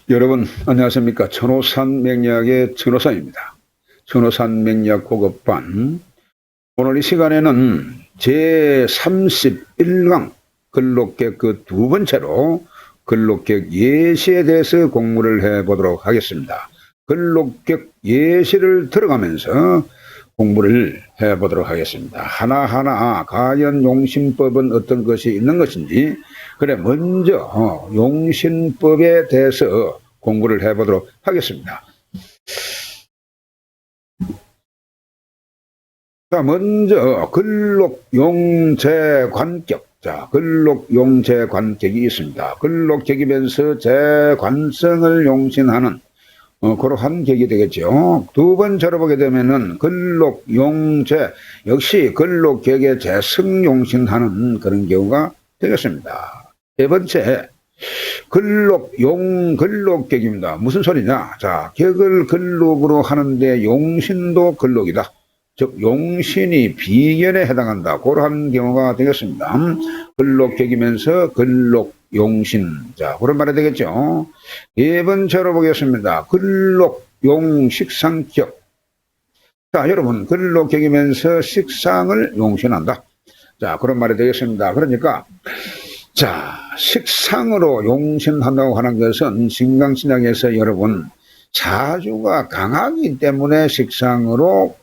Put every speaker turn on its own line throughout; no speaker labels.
여러분 안녕하십니까. 천호산 맹약의 천호산입니다. 천호산 맹약 고급반, 오늘 이 시간에는 제31강 근록객 그 두 번째로 근록객 예시에 대해서 공부를 해보도록 하겠습니다. 근록객 예시를 들어가면서 공부를 해보도록 하겠습니다. 하나하나 과연 용신법은 어떤 것이 있는 것인지, 그래 먼저 용신법에 대해서 공부를 해보도록 하겠습니다. 자, 먼저 근록용제관격. 자, 근록용제관격이 있습니다. 근록격이면서 제관성을 용신하는 그러한 격이 되겠죠. 두 번째로 보게 되면은 근록용제, 역시 근록격의 재성용신하는 그런 경우가 되겠습니다. 세 번째, 근록격입니다. 무슨 소리냐? 자, 격을 근록으로 하는데 용신도 근록이다. 즉 용신이 비견에 해당한다. 그러한 경우가 되겠습니다. 근록격이면서 근록용신. 자, 그런 말이 되겠죠. 네 번째로 보겠습니다. 근록용식상격. 자, 여러분, 근록격이면서 식상을 용신한다. 자, 그런 말이 되겠습니다. 그러니까, 자, 식상으로 용신한다고 하는 것은 신강신약에서 여러분, 사주가 강하기 때문에 식상으로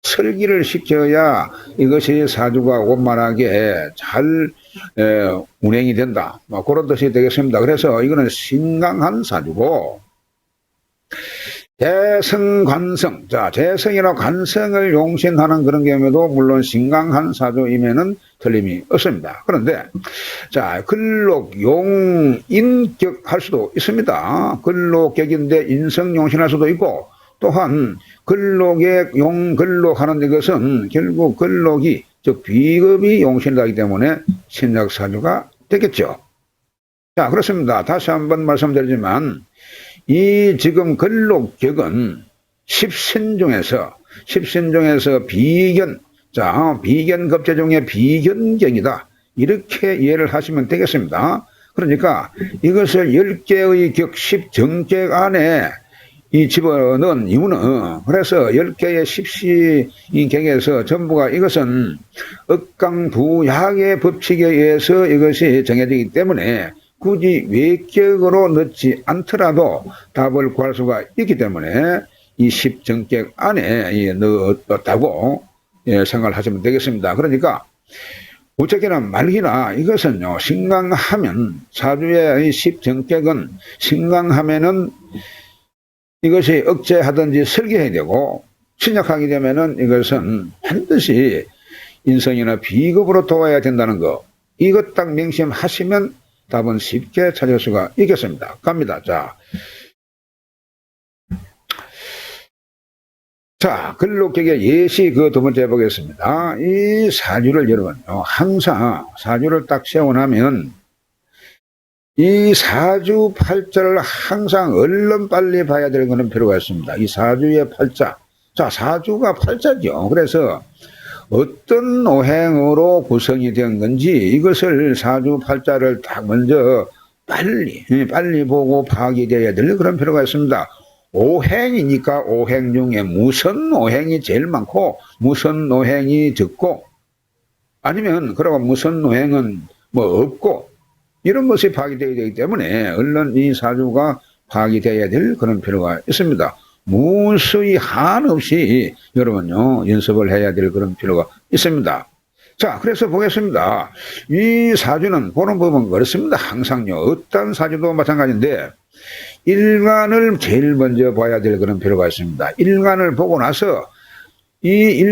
설기를 시켜야 이것이 사주가 원만하게 잘 운행이 된다. 그런 뜻이 되겠습니다. 그래서 이거는 신강한 사주고, 재성관성. 자, 재성이나 관성을 용신하는 그런 경우에도 물론 신강한 사주임에는 틀림이 없습니다. 그런데, 자, 근록용인격 할 수도 있습니다. 근록격인데 인성용신할 수도 있고, 또한 근록의 근록하는 이것은 결국 근록이, 즉 비급이 용신하기 때문에 신약사주가 되겠죠. 자, 그렇습니다. 다시 한번 말씀드리지만 이 지금 근록격은 십신중에서 비견, 자, 비견급제 중에 비견격이다. 이렇게 이해를 하시면 되겠습니다. 그러니까 이것을 10개의 격 10정격 안에 이 집어넣은 이유는, 그래서 10개의 십시 이 격에서 전부가 이것은 억강부약의 법칙에 의해서 이것이 정해지기 때문에 굳이 외격으로 넣지 않더라도 답을 구할 수가 있기 때문에 이 10정격 안에 넣었다고 생각을 하시면 되겠습니다. 그러니까 우측이나 말기나 이것은요, 신강하면, 사주의 10정격은 신강하면은 이것이 억제하든지 설계해야 되고, 신약하게 되면은 이것은 반드시 인성이나 비급으로 도와야 된다는 거, 이것 딱 명심하시면 답은 쉽게 찾을 수가 있겠습니다. 갑니다. 자, 근록격의 예시 그 두 번째 보겠습니다. 이 사주를 여러분요, 항상 사주를 딱 세워놓으면 이 사주 팔자를 항상 얼른 빨리 봐야 될 그런 필요가 있습니다. 이 사주의 팔자. 자, 사주가 팔자죠. 그래서 어떤 오행으로 구성이 된 건지 이것을 사주 팔자를 딱 먼저 빨리 보고 파악이 되어야 될 그런 필요가 있습니다. 오행이니까 오행 중에 무슨 오행이 제일 많고 무슨 오행이 적고, 아니면 그러고 무슨 오행은 뭐 없고, 이런 것이 파악이 되어야 되기 때문에 얼른 이 사주가 파악이 되어야 될 그런 필요가 있습니다. 무수히 한없이 여러분요, 연습을 해야 될 그런 필요가 있습니다. 자, 그래서 보겠습니다. 이 사주는 보는 법은 그렇습니다. 항상요, 어떤 사주도 마찬가지인데 일간을 제일 먼저 봐야 될 그런 필요가 있습니다. 일간을 보고 나서 이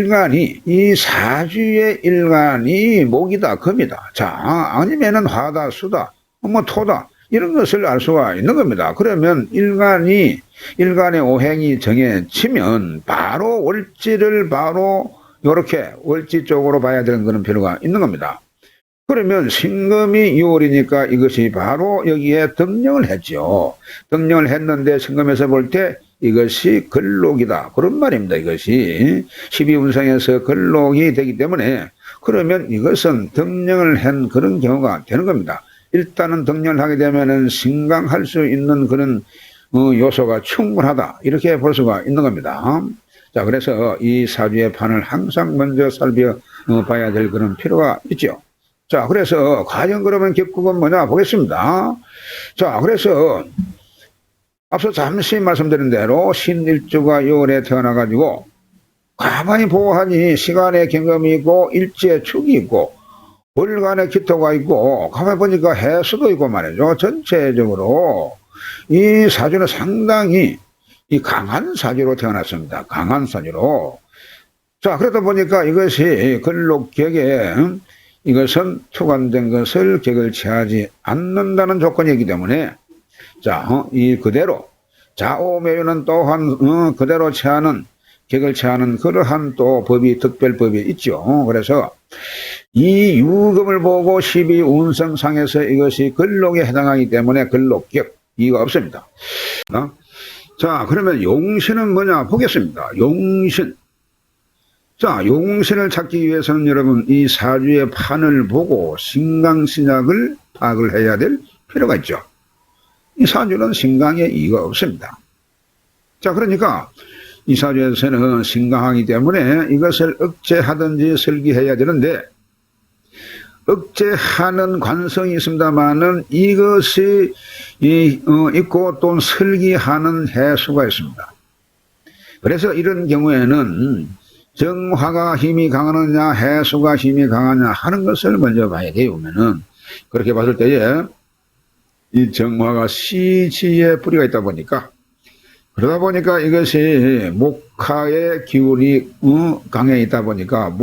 사주의 일간이 목이다, 금이다. 자, 아니면은 화다, 수다, 뭐 토다. 이런 것을 알 수가 있는 겁니다. 그러면 일간의 오행이 정해지면 바로 월지를 요렇게 월지 쪽으로 봐야 되는 그런 필요가 있는 겁니다. 그러면 신금이 6월이니까 이것이 바로 여기에 등령을 했죠. 등령을 했는데 신금에서 볼 때 이것이 근록이다. 그런 말입니다. 이것이 12운상에서 근록이 되기 때문에, 그러면 이것은 등령을 한 그런 경우가 되는 겁니다. 일단은 등령을 하게 되면은 신강할 수 있는 그런 요소가 충분하다 이렇게 볼 수가 있는 겁니다. 자, 그래서 이 사주의 판을 항상 먼저 살펴봐야 될 그런 필요가 있죠. 자, 그래서 과연 그러면 결국은 뭐냐 보겠습니다. 자, 그래서 앞서 잠시 말씀드린 대로 신일주가 6월에 태어나가지고 가만히 보아하니 시간의 경험이 있고 일지의 축이 있고 월간의 기토가 있고 가만히 보니까 해수도 있고 말이죠. 전체적으로 이 사주는 상당히 이 강한 사주로 태어났습니다. 강한 사주로. 자, 그러다 보니까 이것이 근록격에 이것은 투관된 것을 격을 취하지 않는다는 조건이기 때문에 자, 이 그대로 좌우매유는 또한 그대로 취하는 격을 취하는 그러한 또 법이 특별법이 있죠. 그래서 이 유금을 보고 12운성상에서 이것이 근록에 해당하기 때문에 근록격 이가 없습니다. 자, 그러면 용신은 뭐냐 보겠습니다. 용신. 자, 용신을 찾기 위해서는 여러분 이 사주의 판을 보고 신강신약을 파악을 해야 될 필요가 있죠. 이 사주는 신강에 이가 없습니다. 자, 그러니까 이 사주에서는 신강하기 때문에 이것을 억제하든지 설기해야 되는데 억제하는 관성이 있습니다만은 이것이 있고 또 설기하는 해수가 있습니다. 그래서 이런 경우에는 정화가 힘이 강하느냐 해수가 힘이 강하냐 하는 것을 먼저 봐야 돼요. 보면은 그렇게 봤을 때에 이 정화가 시지에 뿌리가 있다 보니까 그러다 보니까 이것이 목화의 기운이 강해 있다 보니까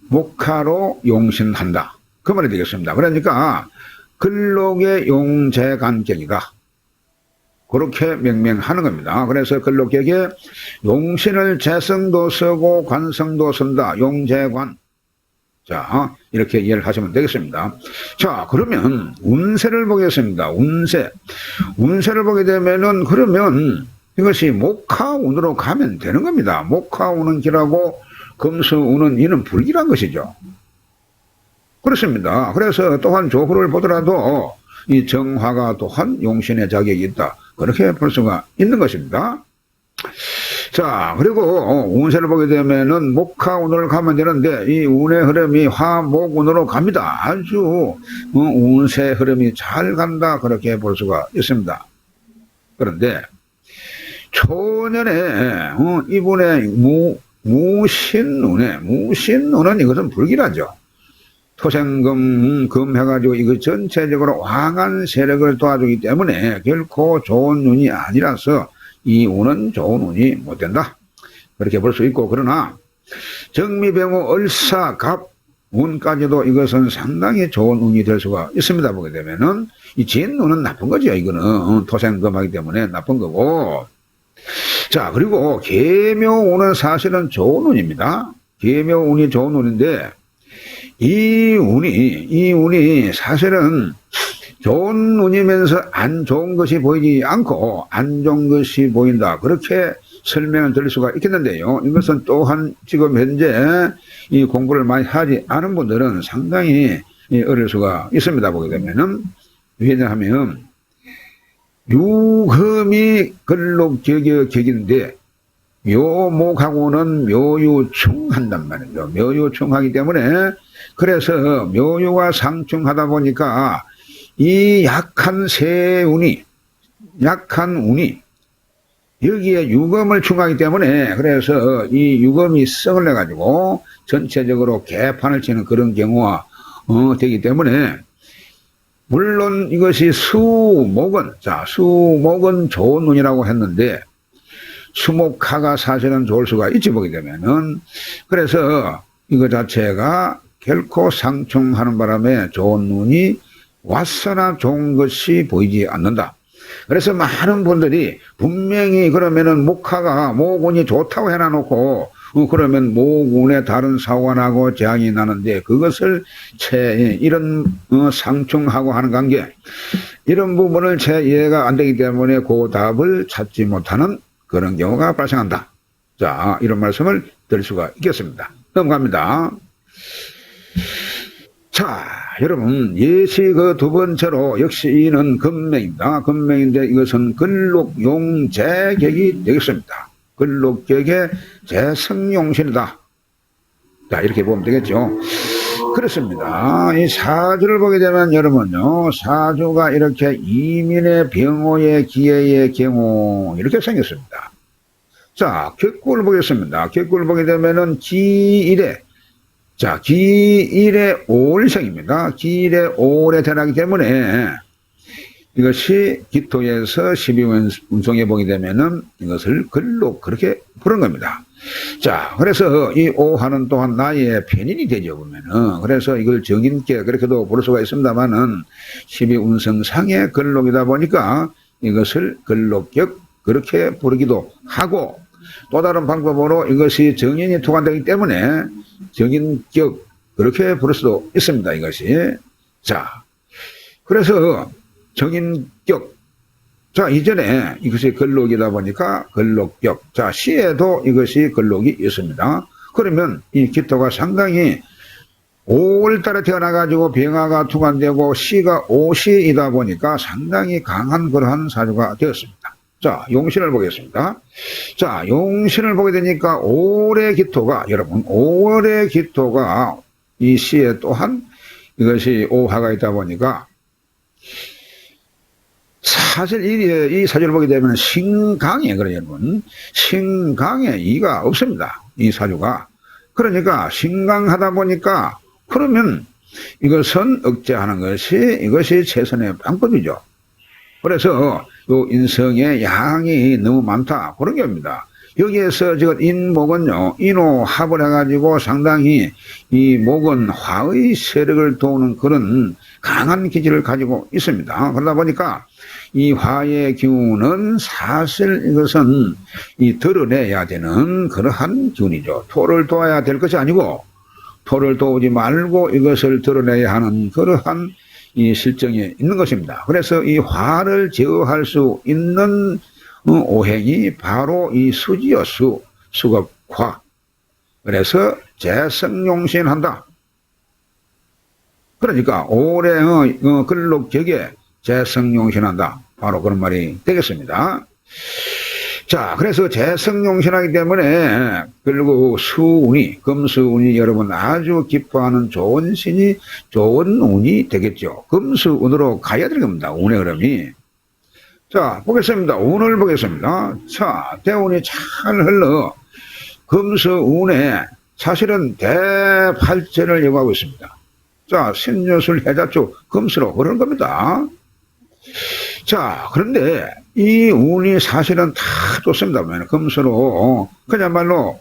목화로 용신한다. 그 말이 되겠습니다. 그러니까 근록의 용재간격이다. 그렇게 명명하는 겁니다. 그래서 근록격에 용신을 재성도 쓰고 관성도 쓴다. 용재관. 자, 이렇게 이해를 하시면 되겠습니다. 자, 그러면 운세를 보겠습니다. 운세를 보게 되면은 그러면 이것이 목화운으로 가면 되는 겁니다. 목화운은 기라고 금수운은 이는 불기란 것이죠. 그렇습니다. 그래서 또한 조후를 보더라도 이 정화가 또한 용신의 자격이 있다. 그렇게 볼 수가 있는 것입니다. 자, 그리고 운세를 보게 되면은 목화운으로 가면 되는데 이 운의 흐름이 화목운으로 갑니다. 아주 운세 흐름이 잘 간다. 그렇게 볼 수가 있습니다. 그런데 초년에 이분의 무신운은 이것은 불기라죠. 토생금 해가지고 이거 전체적으로 왕한 세력을 도와주기 때문에 결코 좋은 운이 아니라서 이 운은 좋은 운이 못 된다. 그렇게 볼 수 있고, 그러나 정미병호 을사갑 운까지도 이것은 상당히 좋은 운이 될 수가 있습니다. 보게 되면은 이 진운은 나쁜 거죠. 이거는 토생금하기 때문에 나쁜 거고. 자, 그리고 계묘운은 사실은 좋은 운입니다. 계묘운이 좋은 운인데 이 운이 사실은 좋은 운이면서 안 좋은 것이 보이지 않고 안 좋은 것이 보인다. 그렇게 설명을 드릴 수가 있겠는데요. 이것은 또한 지금 현재 이 공부를 많이 하지 않은 분들은 상당히 어려울 수가 있습니다. 보게 되면은 왜냐하면 유금이 근록격인데 묘목하고는 묘유충한단 말이죠. 묘유충하기 때문에 그래서 묘유가 상충하다 보니까 이 약한 운이 여기에 유금을 충하기 때문에 그래서 이 유금이 성을 내가지고 전체적으로 개판을 치는 그런 경우가 되기 때문에 물론 이것이 수목은 좋은 운이라고 했는데 수목화가 사실은 좋을 수가 있지 보게 되면은 그래서 이거 자체가 결코 상충하는 바람에 좋은 운이 왔으나 좋은 것이 보이지 않는다. 그래서 많은 분들이 분명히 그러면은 목운이 좋다고 해놔놓고 그러면 목운에 다른 사고가 나고 재앙이 나는데 그것을 이런 상충하고 하는 관계 이런 부분을 채 이해가 안 되기 때문에 그 답을 찾지 못하는 그런 경우가 발생한다. 자, 이런 말씀을 드릴 수가 있겠습니다. 넘어갑니다. 자, 여러분, 예시 그 두 번째로 역시 이는 금명입니다. 금명인데 이것은 근록용재격이 되겠습니다. 근록격의 재성용신이다. 자, 이렇게 보면 되겠죠. 그렇습니다. 이 사주를 보게 되면 여러분요, 사주가 이렇게 이민의 병호의 기해의 경우 이렇게 생겼습니다. 자, 격구를 보겠습니다. 격구를 보게 되면은 기일에, 자, 기일의 오일생입니다. 기일의 오일에 태어나기 때문에 이것이 기토에서 12운성에 보게 되면은 이것을 근록 그렇게 부른 겁니다. 자, 그래서 이 오화는 또한 나의 편인이 되죠, 보면은. 그래서 이걸 정인께 그렇게도 볼 수가 있습니다만은 12운성상의 근록이다 보니까 이것을 근록격 그렇게 부르기도 하고 또 다른 방법으로 이것이 정인이 투관되기 때문에 정인격 그렇게 부를 수도 있습니다, 이것이. 자, 그래서 정인격. 자, 이전에 이것이 근록이다 보니까 근록격. 자, 시에도 이것이 근록이 있습니다. 그러면 이 기토가 상당히 5월달에 태어나가지고 병화가 투관되고 시가 오시이다 보니까 상당히 강한 그러한 사주가 되었습니다. 자, 용신을 보겠습니다. 자, 용신을 보게 되니까 올해 기토가, 여러분, 올해 기토가 이 시에 또한 이것이 오화가 있다 보니까 사실 이 사주를 보게 되면 신강에, 그래, 여러분. 신강에 이가 없습니다. 이 사주가. 그러니까 신강하다 보니까 그러면 이것은 억제하는 것이 이것이 최선의 방법이죠. 그래서 요 인성의 양이 너무 많다. 그런 겁니다. 여기에서 지금 인목은요, 인호합을 해가지고 상당히 이 목은 화의 세력을 도우는 그런 강한 기질을 가지고 있습니다. 그러다 보니까 이 화의 기운은 사실 이것은 이 드러내야 되는 그러한 기운이죠. 토를 도와야 될 것이 아니고 토를 도우지 말고 이것을 드러내야 하는 그러한 이 실정이 있는 것입니다. 그래서 이 화를 제어할 수 있는 오행이 바로 이 수지요, 수겁화. 그래서 재성용신한다. 그러니까 올해의 근록격에 재성용신한다. 바로 그런 말이 되겠습니다. 자, 그래서 재성용신하기 때문에 그리고 수운이, 금수운이 여러분 아주 기뻐하는 좋은 신이 좋은 운이 되겠죠. 금수운으로 가야 될 겁니다. 운의 흐름이. 자, 보겠습니다. 운을 보겠습니다. 자, 대운이 잘 흘러 금수운에 사실은 대팔재를 요구하고 있습니다. 자, 신유술 해자축 금수로 흐르는 겁니다. 자, 그런데 이 운이 사실은 다 좋습니다. 금수로 그야말로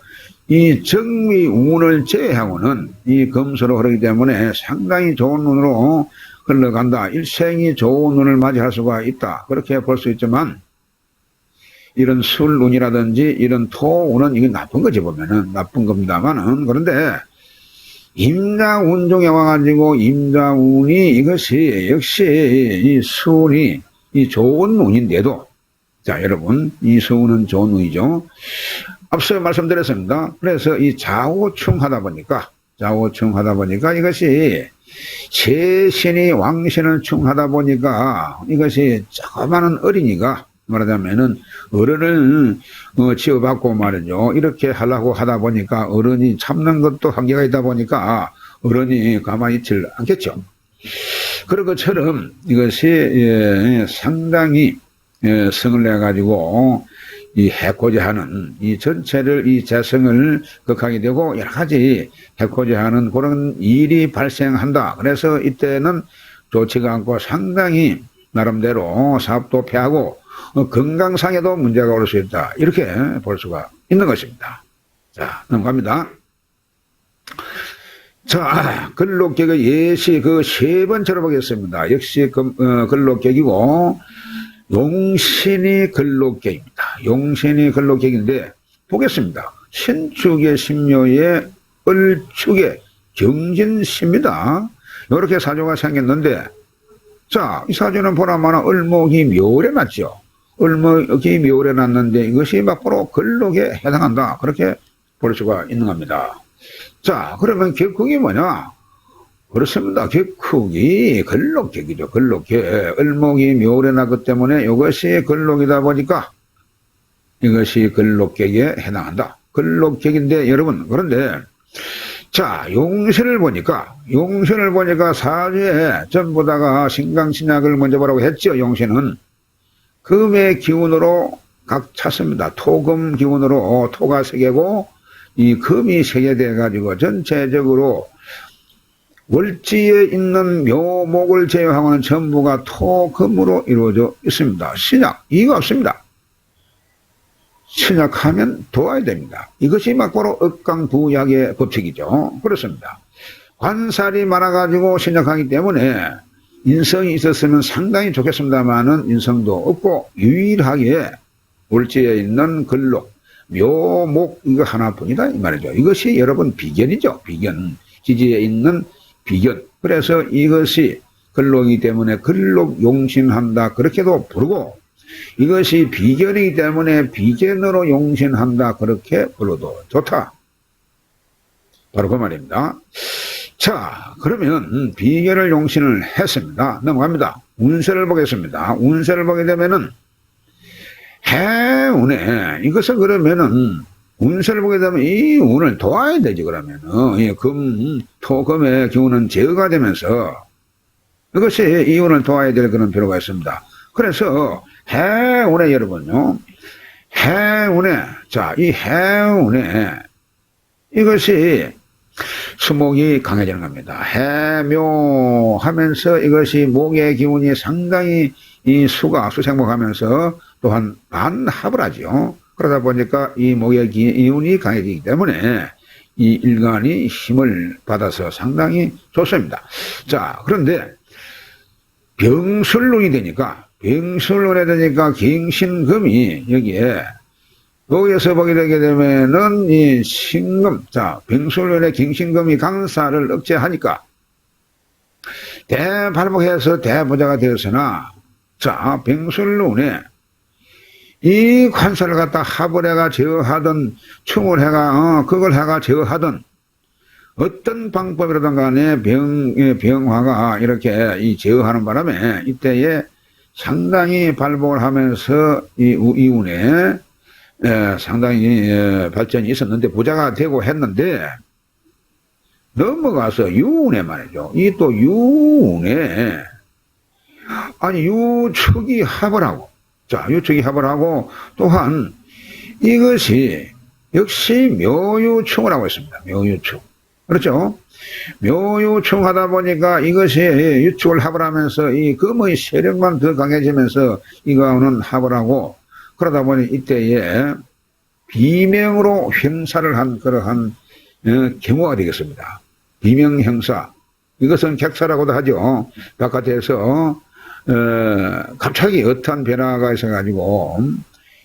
이 정미 운을 제외하고는 이 금수로 흐르기 때문에 상당히 좋은 운으로 흘러간다. 일생이 좋은 운을 맞이할 수가 있다. 그렇게 볼 수 있지만 이런 술운이라든지 이런 토운은 이게 나쁜 거지 보면은 나쁜 겁니다만은 그런데 임자운 중에 와가지고 임자운이 이것이 역시 이 수운이 이 좋은 운인데도 자 여러분 이 수운은 좋은 운이죠. 앞서 말씀드렸습니다. 그래서 이 좌우충하다 보니까 이것이 세신이 왕신을 충하다 보니까 이것이 조그마한 어린이가 말하자면은 어른을 지어받고 말이죠. 이렇게 하려고 하다 보니까 어른이 참는 것도 한계가 있다 보니까 어른이 가만히 있질 않겠죠. 그런 것처럼 이것이 상당히 성을 내가지고 이 해코자 하는 이 전체를 이 재성을 극하게 되고 여러 가지 해코자 하는 그런 일이 발생한다. 그래서 이때는 좋지가 않고 상당히 나름대로 사업도 패하고 건강상에도 문제가 올 수 있다. 이렇게 볼 수가 있는 것입니다. 자, 넘어갑니다. 자, 근록격의 예시 그 세 번째로 보겠습니다. 역시 근록격이고 용신이 근록격입니다. 용신이 근록격인데 보겠습니다. 신축의 신묘의 을축의 경진시입니다. 이렇게 사주가 생겼는데 자, 이 사주는 보나마나 을목이 묘래 났죠. 을목이 묘래 났는데 이것이 바로 근록에 해당한다. 그렇게 볼 수가 있는 겁니다. 자, 그러면 격국이 뭐냐? 그렇습니다. 객흑이 근록객이죠. 근록객. 을목이 묘월에 났기 때문에 이것이 근록이다 보니까 이것이 근록객에 해당한다. 근록객인데 여러분, 그런데 자, 용신을 보니까 사주에 전부 다가 신강신약을 먼저 보라고 했죠. 용신은 금의 기운으로 각 찼습니다. 토금 기운으로 토가 세 개고 이 금이 세 개 돼 가지고 전체적으로 월지에 있는 묘목을 제외하고는 전부가 토금으로 이루어져 있습니다. 신약 이거 없습니다. 신약하면 도와야 됩니다. 이것이 막 바로 억강부약의 법칙이죠. 그렇습니다. 관살이 많아가지고 신약하기 때문에 인성이 있었으면 상당히 좋겠습니다만은 인성도 없고 유일하게 월지에 있는 근록, 묘목 이거 하나뿐이다 이 말이죠. 이것이 여러분 비견이죠. 비견. 지지에 있는 비견. 그래서 이것이 근록이기 때문에 근록 용신한다 그렇게도 부르고 이것이 비견이기 때문에 비견으로 용신한다 그렇게 불러도 좋다. 바로 그 말입니다. 자, 그러면 비견을 용신을 했습니다. 넘어갑니다. 운세를 보겠습니다. 운세를 보게 되면은 해운에 이것을 그러면은 운세를 보게 되면 이 운을 도와야 되지. 그러면은 이 토금의 기운은 제어가 되면서 이것이 이 운을 도와야 될 그런 필요가 있습니다. 그래서 해운에 여러분요, 해운에 자, 이 해운에 이것이 수목이 강해지는 겁니다. 해묘하면서 이것이 목의 기운이 상당히 이 수생목하면서 또한 반합을 하죠. 그러다 보니까 이 목의 기운이 강해지기 때문에 이 일간이 힘을 받아서 상당히 좋습니다. 자, 그런데 병술론이 되니까 갱신금이 여기에서 보게 되게 되면은 이 신금, 자, 병술론의 갱신금이 강사를 억제하니까 대발목해서 대부자가 되었으나, 자, 병술론에 이 관사를 갖다 합을 해가 제어하든 충을 해가 그걸 해가 제어하든 어떤 방법이라든 간에 병화가 이렇게 이 제어하는 바람에 이때에 상당히 발복을 하면서 이 운에 상당히 발전이 있었는데 부자가 되고 했는데 넘어가서 유운에 말이죠. 이 또 유운에 아니 유축이 합을 하고, 자, 유축이 합을 하고 또한 이것이 역시 묘유충을 하고 있습니다. 묘유충. 그렇죠? 묘유충 하다 보니까 이것이 유축을 합을 하면서 이 금의 세력만 더 강해지면서 이거는 합을 하고 그러다 보니 이때에 비명으로 행사를 한 그러한 경우가 되겠습니다. 비명 행사. 이것은 객사라고도 하죠. 바깥에서 갑자기 어떠한 변화가 있어가지고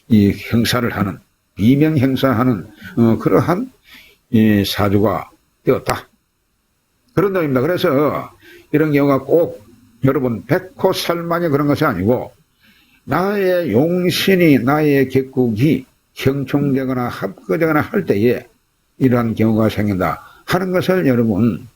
이 행사를 하는, 비명 행사하는 그러한 이 사주가 되었다. 그런 놈입니다. 그래서 이런 경우가 꼭 여러분 백호살만이 그런 것이 아니고 나의 용신이 나의 객국이 형충되거나 합거되거나 할 때에 이러한 경우가 생긴다 하는 것을 여러분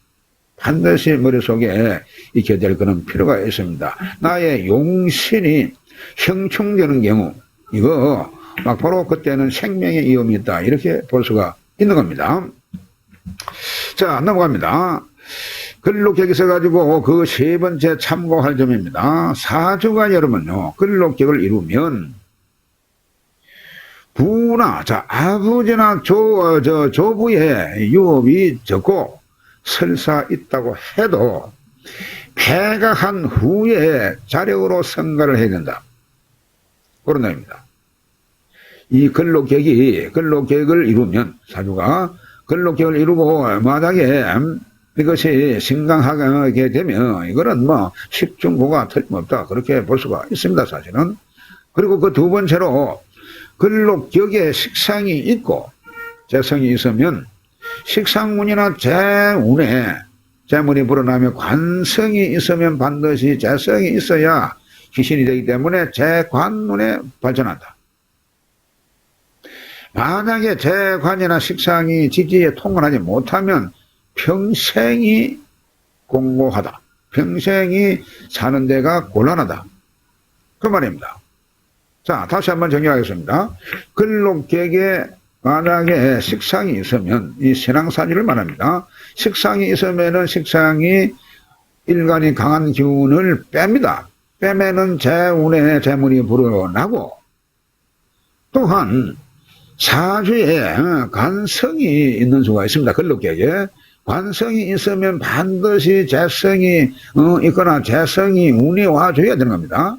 반드시 머릿속에 익혀야 될 그런 필요가 있습니다. 나의 용신이 형충되는 경우 이거 막 바로 그때는 생명의 위험이 있다 이렇게 볼 수가 있는 겁니다. 자, 넘어갑니다. 근록격이 있어가지고 그 세 번째 참고할 점입니다. 사주가 여러분요, 근록격을 이루면 부나, 자, 아버지나 조부의 유업이 적고 설사 있다고 해도 폐가한 후에 자력으로 성가를 해야 된다. 그런 의미입니다. 이 근록격을 이루면 사주가 근록격을 이루고 만약에 이것이 신강하게 되면 이거는 뭐 십중고가 틀림없다 그렇게 볼 수가 있습니다. 사실은. 그리고 그 두 번째로 근록격에 식상이 있고 재성이 있으면 식상문이나 재운에 재문이 불어나면 관성이 있으면 반드시 재성이 있어야 기신이 되기 때문에 재관운에 발전한다. 만약에 재관이나 식상이 지지에 통과하지 못하면 평생이 공고하다. 평생이 사는 데가 곤란하다. 그 말입니다. 자, 다시 한번 정리하겠습니다. 근록객에 만약에 식상이 있으면 이 신앙사주를 말합니다. 식상이 있으면은 식상이 일간이 강한 기운을 뺍니다. 빼면은 재운에 재물이 불어나고, 또한 사주에 관성이 있는 수가 있습니다. 근록객에 관성이 있으면 반드시 재성이 있거나 재성이 운이 와줘야 되는 겁니다.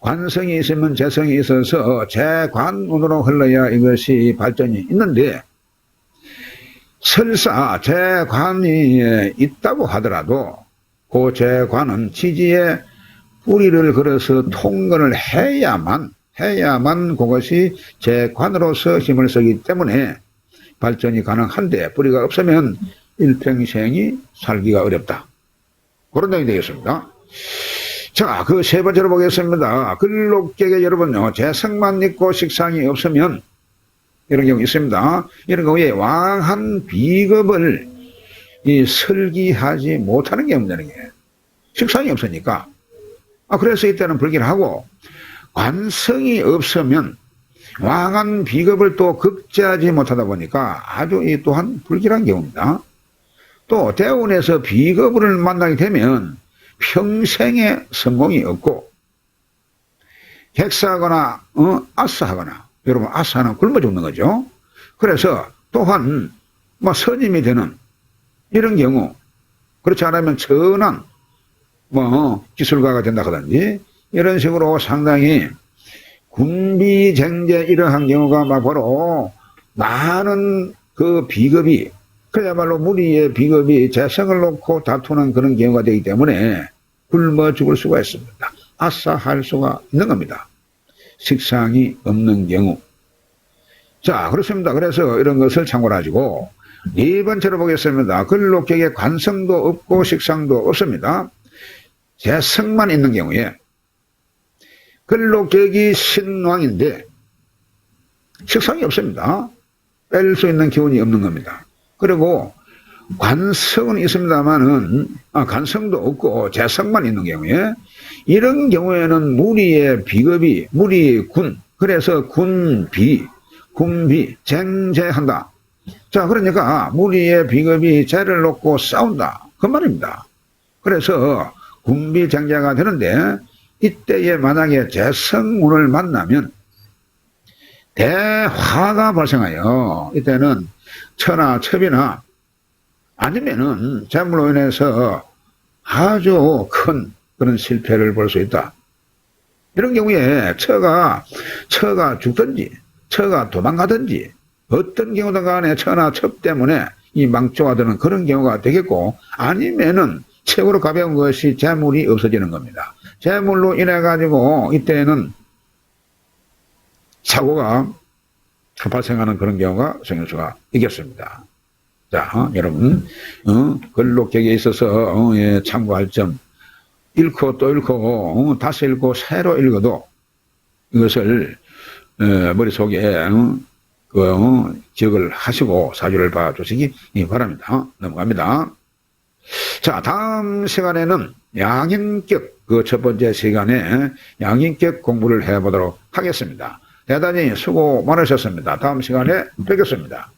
관성이 있으면 재성이 있어서 재관운으로 흘러야 이것이 발전이 있는데, 설사 재관이 있다고 하더라도 그 재관은 지지에 뿌리를 걸어서 통근을 해야만 그것이 재관으로서 힘을 쓰기 때문에 발전이 가능한데, 뿌리가 없으면 일평생이 살기가 어렵다. 그런 내용이 되겠습니다. 자, 그 세 번째로 보겠습니다. 근록객에 여러분요, 재성만 있고 식상이 없으면 이런 경우 있습니다. 이런 경우에 왕한 비겁을 설기하지 못하는 경우는 게 식상이 없으니까. 그래서 이때는 불기를 하고, 관성이 없으면 왕한 비겁을 또 극제하지 못하다 보니까 아주 이 또한 불길한 경우입니다. 또 대운에서 비겁을 만나게 되면 평생에 성공이 없고, 객사하거나 아싸하거나, 여러분 아싸는 굶어 죽는 거죠. 그래서 또한 선임이 되는 이런 경우, 그렇지 않으면 천한 기술가가 된다 하든지 이런 식으로 상당히 군비쟁제 이러한 경우가 바로 많은 그 비겁이, 그야말로 무리의 비겁이 재성을 놓고 다투는 그런 경우가 되기 때문에 굶어 죽을 수가 있습니다. 아싸할 수가 있는 겁니다. 식상이 없는 경우. 자, 그렇습니다. 그래서 이런 것을 참고로 하시고, 네 번째로 보겠습니다. 근록객에 관성도 없고 식상도 없습니다. 재성만 있는 경우에 근록객이 신왕인데 식상이 없습니다. 뺄 수 있는 기운이 없는 겁니다. 그리고 관성은 있습니다만은 관성도 없고 재성만 있는 경우에, 이런 경우에는 무리의 비겁이 무리의 군, 그래서 군비 쟁제한다. 자, 그러니까 무리의 비겁이 재를 놓고 싸운다 그 말입니다. 그래서 군비쟁제가 되는데, 이때에 만약에 재성운을 만나면 대화가 발생하여 이때는 처나 첩이나 아니면은 재물로 인해서 아주 큰 그런 실패를 볼 수 있다. 이런 경우에 처가 죽든지 처가 도망가든지 어떤 경우든 간에 처나 첩 때문에 이 망조가 되는 그런 경우가 되겠고, 아니면은 최고로 가벼운 것이 재물이 없어지는 겁니다. 재물로 인해 가지고 이때는 사고가 발생하는 그런 경우가 생길 수가 있겠습니다. 자, 여러분, 근록객에 있어서 참고할 점, 읽고 또 읽고 다시 읽고 새로 읽어도 이것을 머릿속에 기억을 하시고 사주를 봐주시기 바랍니다. 넘어갑니다. 자, 다음 시간에는 양인격, 그 첫 번째 시간에 양인격 공부를 해보도록 하겠습니다. 대단히 수고 많으셨습니다. 다음 시간에 뵙겠습니다.